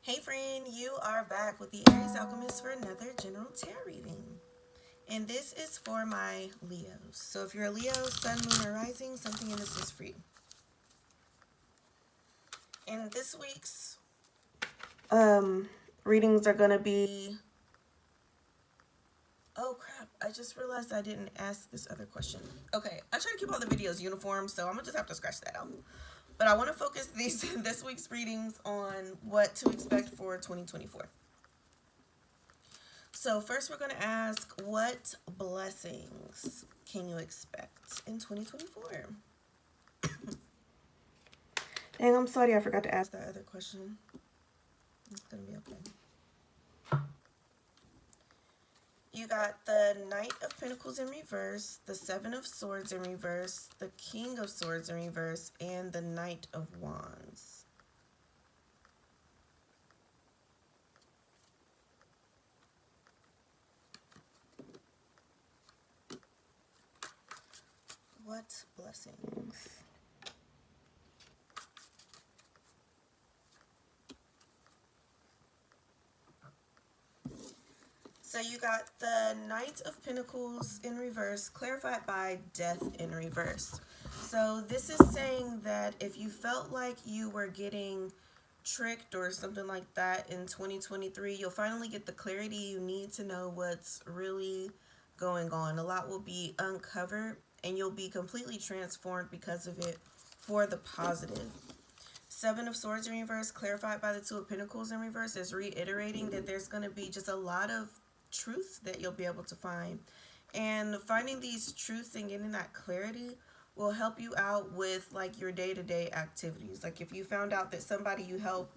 Hey friend, you are back with the Aries Alchemist for another general tarot reading. And this is for my Leos. So if you're a Leo, Sun, Moon, or Rising, something in this is for you. And this week's readings are going to be... Oh crap, I just realized I didn't ask this other question. Okay, I try to keep all the videos uniform, so I'm going to just have to scratch that out. But I want to focus this week's readings on what to expect for 2024. So first we're going to ask, what blessings can you expect in 2024? Dang, I'm sorry I forgot to ask that other question. It's going to be okay. You got the Knight of Pentacles in reverse, the Seven of Swords in reverse, the King of Swords in reverse, and the Knight of Wands. What blessings? So you got the Knight of Pentacles in reverse, clarified by Death in reverse. So this is saying that if you felt like you were getting tricked or something like that in 2023, you'll finally get the clarity you need to know what's really going on. A lot will be uncovered and you'll be completely transformed because of it for the positive. Seven of Swords in reverse, clarified by the Two of Pentacles in reverse, is reiterating that there's going to be just a lot of truths that you'll be able to find. And finding these truths and getting that clarity will help you out with like your day-to-day activities. Like if you found out that somebody you help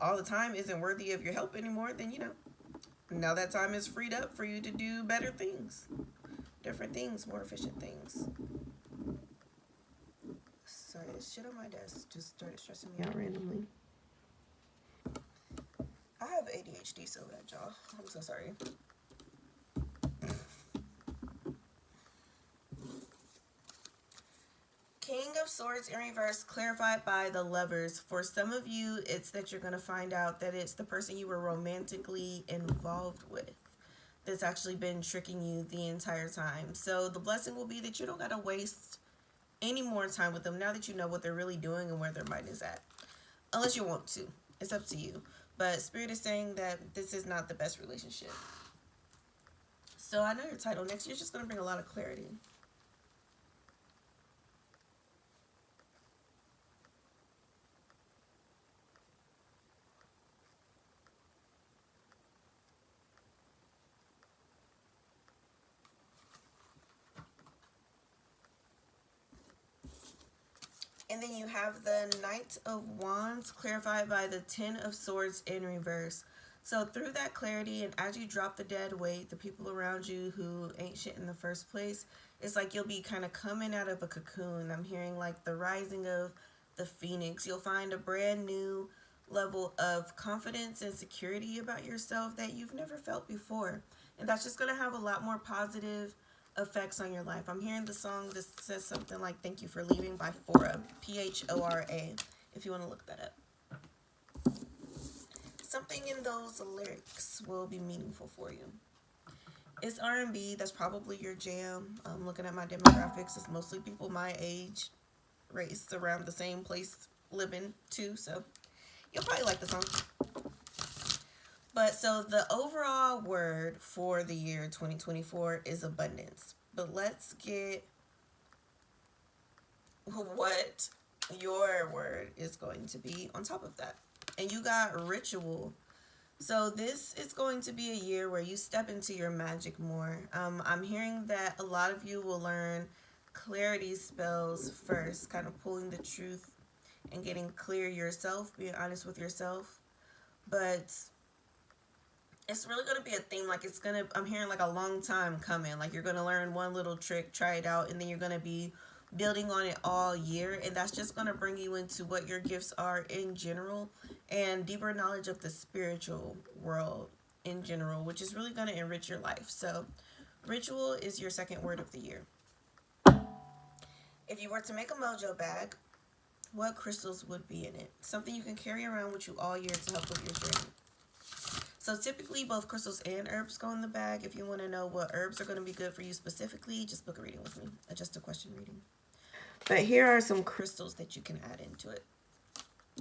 all the time isn't worthy of your help anymore, then now that time is freed up for you to do better things, different things, more efficient things. Sorry, this shit on my desk just started stressing me out randomly. I have ADHD so bad, y'all. I'm so sorry. King of Swords in reverse, clarified by the Lovers. For some of you, it's that you're going to find out that it's the person you were romantically involved with that's actually been tricking you the entire time. So the blessing will be that you don't got to waste any more time with them now that you know what they're really doing and where their mind is at. Unless you want to. It's up to you. But Spirit is saying that this is not the best relationship. So I know your title. Next year's just going to bring a lot of clarity. And then you have the Knight of Wands, clarified by the Ten of Swords in reverse. So through that clarity, and as you drop the dead weight, the people around you who ain't shit in the first place, it's like you'll be kind of coming out of a cocoon. I'm hearing like the rising of the phoenix. You'll find a brand new level of confidence and security about yourself that you've never felt before. And that's just going to have a lot more positive effects on your life. I'm hearing the song that says something like "Thank You for Leaving" by Phora, Phora, if you want to look that up. Something in those lyrics will be meaningful for you. It's R&B, that's probably your jam. Looking at my demographics, it's mostly people my age, race, around the same place living too, so you'll probably like the song. But so the overall word for the year 2024 is abundance. But let's get what your word is going to be on top of that. And you got ritual. So this is going to be a year where you step into your magic more. I'm hearing that a lot of you will learn clarity spells first, kind of pulling the truth and getting clear yourself, being honest with yourself. But it's really going to be a theme, like I'm hearing like a long time coming. Like you're going to learn one little trick, try it out, and then you're going to be building on it all year. And that's just going to bring you into what your gifts are in general and deeper knowledge of the spiritual world in general, which is really going to enrich your life. So ritual is your second word of the year. If you were to make a mojo bag, what crystals would be in it. Something you can carry around with you all year to help with your journey. So typically both crystals and herbs go in the bag. If you want to know what herbs are going to be good for you specifically, just book a reading with me. Just a question reading. But here are some crystals that you can add into it.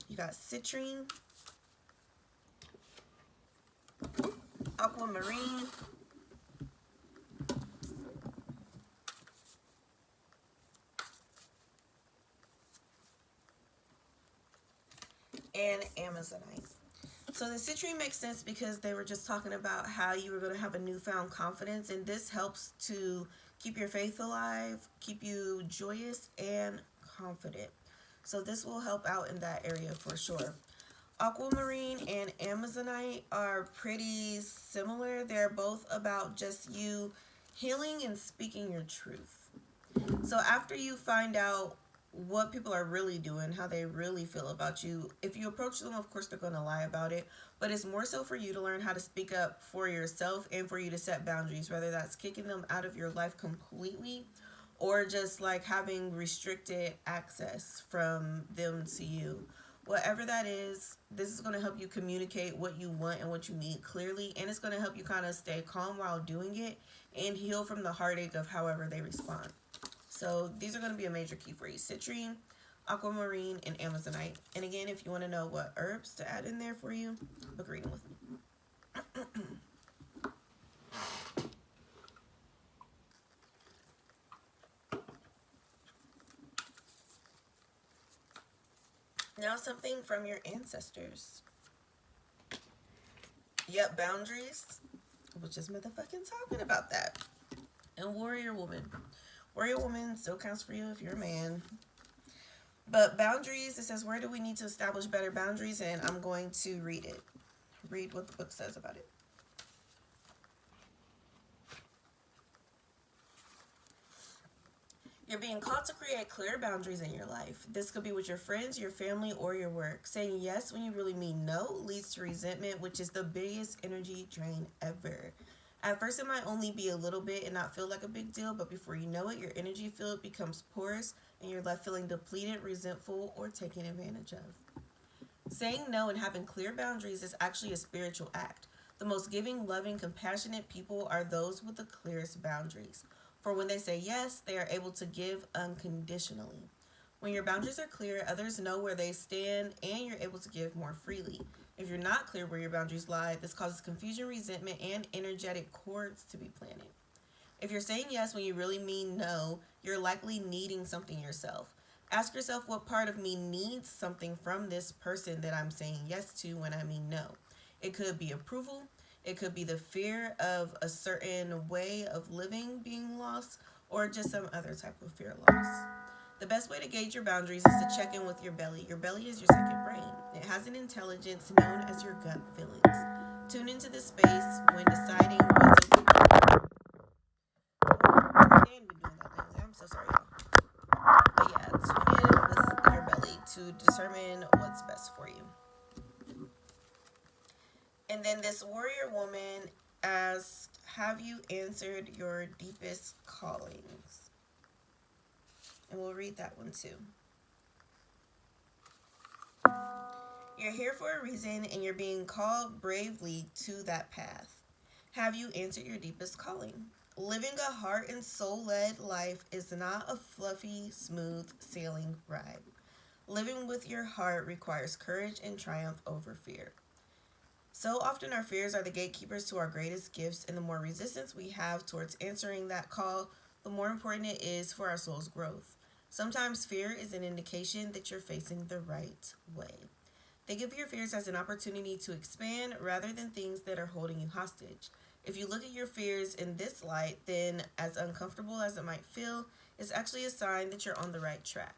You got citrine, aquamarine, and amazonite. So the citrine makes sense because they were just talking about how you were going to have a newfound confidence, and this helps to keep your faith alive, keep you joyous and confident. So this will help out in that area for sure. Aquamarine and amazonite are pretty similar. They're both about just you healing and speaking your truth. So after you find out what people are really doing, how they really feel about you, if you approach them, of course they're going to lie about it, but it's more so for you to learn how to speak up for yourself and for you to set boundaries, whether that's kicking them out of your life completely or just like having restricted access from them to you. Whatever that is, this is going to help you communicate what you want and what you need clearly, and it's going to help you kind of stay calm while doing it and heal from the heartache of however they respond. So these are going to be a major key for you. Citrine, aquamarine, and amazonite. And again, if you want to know what herbs to add in there for you, book a reading with me. Now something from your ancestors. Yep, boundaries. I was just motherfucking talking about that. And warrior woman. Warrior woman still counts for you if you're a man. But boundaries, it says, where do we need to establish better boundaries? And I'm going to read it. Read what the book says about it. You're being called to create clear boundaries in your life. This could be with your friends, your family, or your work. Saying yes when you really mean no leads to resentment, which is the biggest energy drain ever. At first, it might only be a little bit and not feel like a big deal, but before you know it, your energy field becomes porous and you're left feeling depleted, resentful, or taken advantage of. Saying no and having clear boundaries is actually a spiritual act. The most giving, loving, compassionate people are those with the clearest boundaries. For when they say yes, they are able to give unconditionally. When your boundaries are clear, others know where they stand and you're able to give more freely. If you're not clear where your boundaries lie, this causes confusion, resentment, and energetic cords to be planted. If you're saying yes when you really mean no, you're likely needing something yourself. Ask yourself, what part of me needs something from this person that I'm saying yes to when I mean no? It could be approval. It could be the fear of a certain way of living being lost, or just some other type of fear loss. The best way to gauge your boundaries is to check in with your belly. Your belly is your second brain. It has an intelligence known as your gut feelings. Tune into this space when deciding what's okay. I'm so sorry, y'all. But yeah, tune in with your belly to determine what's best for you. And then this warrior woman asks, have you answered your deepest callings? And we'll read that one too. You're here for a reason and you're being called bravely to that path. Have you answered your deepest calling? Living a heart and soul-led life is not a fluffy, smooth sailing ride. Living with your heart requires courage and triumph over fear. So often our fears are the gatekeepers to our greatest gifts, and the more resistance we have towards answering that call, the more important it is for our soul's growth. Sometimes fear is an indication that you're facing the right way. Think of your fears as an opportunity to expand rather than things that are holding you hostage. If you look at your fears in this light, then as uncomfortable as it might feel, it's actually a sign that you're on the right track.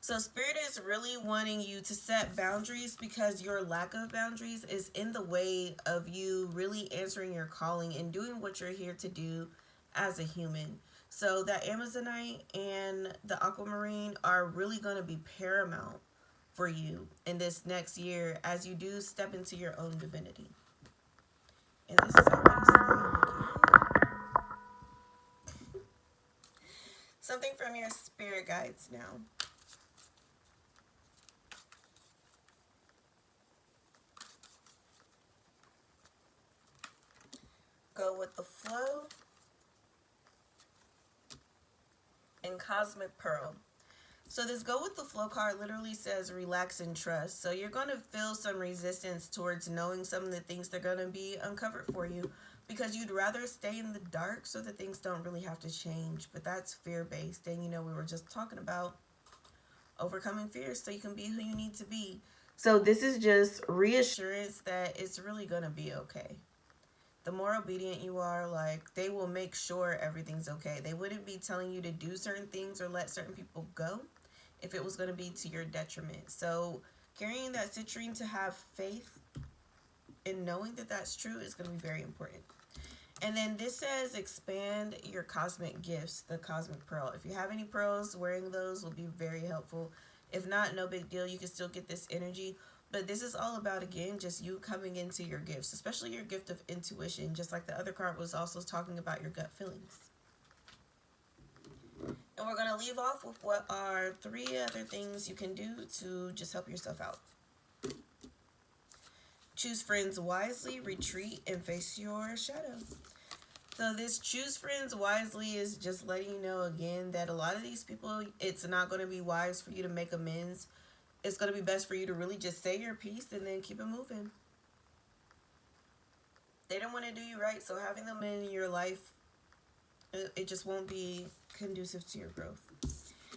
So Spirit is really wanting you to set boundaries because your lack of boundaries is in the way of you really answering your calling and doing what you're here to do as a human. So that Amazonite and the Aquamarine are really going to be paramount for you in this next year as you do step into your own divinity. And this is already sliding. Something from your spirit guides now. with the flow and Cosmic Pearl. So this go with the flow card literally says relax and trust. So you're going to feel some resistance towards knowing some of the things that are going to be uncovered for you, because you'd rather stay in the dark so that things don't really have to change. But that's fear-based. And you know, we were just talking about overcoming fears so you can be who you need to be. So this is just reassurance that it's really going to be okay. The more obedient you are, like, they will make sure everything's okay. They wouldn't be telling you to do certain things or let certain people go if it was going to be to your detriment. So carrying that citrine to have faith and knowing that that's true is going to be very important. And then this says expand your cosmic gifts, the Cosmic Pearl. If you have any pearls, wearing those will be very helpful. If not, no big deal. You can still get this energy. But this is all about, again, just you coming into your gifts, especially your gift of intuition, just like the other card was also talking about your gut feelings. And we're going to leave off with what are 3 other things you can do to just help yourself out. Choose friends wisely, retreat, and face your shadow. So this choose friends wisely is just letting you know again that a lot of these people, it's not going to be wise for you to make amends. It's going to be best for you to really just say your piece and then keep it moving. They don't want to do you right, so having them in your life, it just won't be conducive to your growth.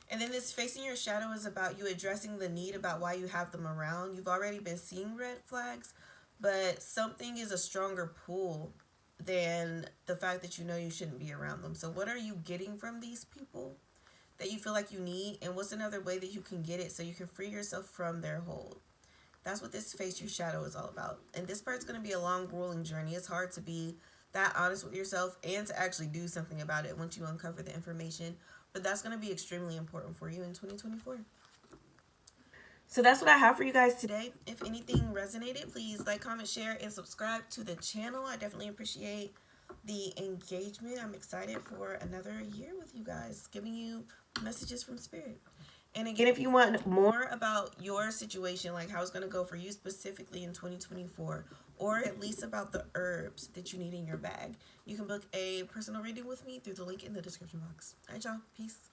And then this facing your shadow is about you addressing the need about why you have them around. You've already been seeing red flags, but something is a stronger pull than the fact that you know you shouldn't be around them. So what are you getting from these people that you feel like you need, and what's another way that you can get it so you can free yourself from their hold? That's what this face your shadow is all about. And this part's going to be a long, grueling journey. It's hard to be that honest with yourself and to actually do something about it once you uncover the information. But that's going to be extremely important for you in 2024. So that's what I have for you guys today. If anything resonated, please like, comment, share, and subscribe to the channel. I definitely appreciate the engagement. I'm excited for another year with you guys, giving you messages from Spirit. And again, if you want more about your situation, like how it's going to go for you specifically in 2024, or at least about the herbs that you need in your bag, you can book a personal reading with me through the link in the description box. All right, y'all. Peace.